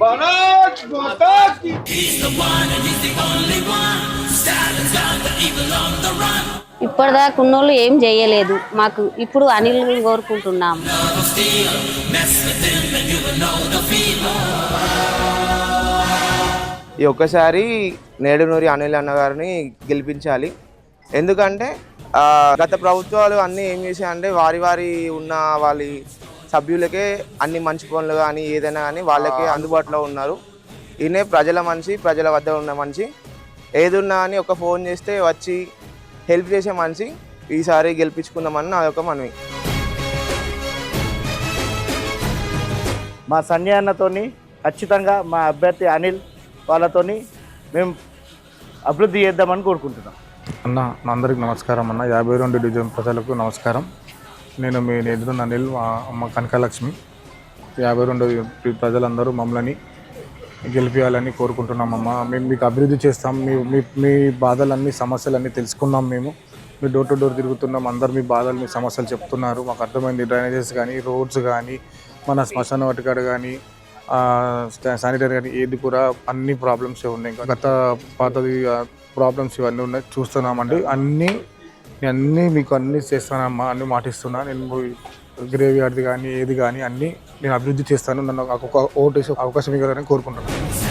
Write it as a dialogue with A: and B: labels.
A: भारत माता की।
B: ఇప్పటిదాకా ఉన్నోళ్ళు ఏం చేయలేదు మాకు, ఇప్పుడు అనిల్ కోరుకుంటున్నాం.
C: ఈ ఒక్కసారి నేడునూరి అనిల్ అన్న గారిని గెలిపించాలి. ఎందుకంటే గత ప్రభుత్వాలు అన్నీ ఏం చేశాయంటే వారి ఉన్న వాళ్ళ సభ్యులకే అన్ని మంచి పనులు కానీ ఏదైనా కానీ వాళ్ళకే అందుబాటులో ఉన్నారు. ఈయనే ప్రజల మనిషి, ప్రజల వద్ద ఉన్న మనిషి. ఏది ఉన్నా అని ఒక ఫోన్ చేస్తే వచ్చి హెల్ప్ చేసే మనిషి. ఈసారి గెలిపించుకుందామని నా యొక్క మనవి.
D: మా సంజయ్ అన్నతోని ఖచ్చితంగా మా అభ్యర్థి అనిల్ వాళ్ళతోని మేము అభివృద్ధి చేద్దామని కోరుకుంటున్నాం.
E: అన్న అందరికి నమస్కారం అన్న. 52 డివిజన్ ప్రజలకు నమస్కారం. నేను మీ ఎదురు అనిల్, అమ్మ కనకలక్ష్మి. 52 ప్రజలందరూ మమ్మల్ని గెలిపించాలని కోరుకుంటున్నామమ్మ. మేము మీకు అభివృద్ధి చేస్తాం. మీ బాధలన్నీ సమస్యలన్నీ తెలుసుకున్నాం. మేము మీ డోర్ టు డోర్ తిరుగుతున్నాం. అందరు మీ బాధలు మీ సమస్యలు చెప్తున్నారు. మాకు అర్థమైంది. డ్రైనేజెస్ కానీ, రోడ్స్ కానీ, మన శ్మశాన వాటికాడ కానీ, శానిటరీ కానీ ఏది కూడా అన్ని ప్రాబ్లమ్స్ ఉన్నాయి. గత పాతది ప్రాబ్లమ్స్ ఇవన్నీ ఉన్నాయి, చూస్తున్నామండి. అన్నీ మీకు అన్నీ చేస్తానమ్మా, అన్నీ మాటిస్తున్నా. నేను గ్రేవ్ యార్డ్ది కానీ ఏది కానీ అన్నీ నేను అభివృద్ధి చేస్తాను. నన్ను ఒక ఓటు వేసే అవకాశం ఇవ్వాలని కోరుకుంటున్నాను.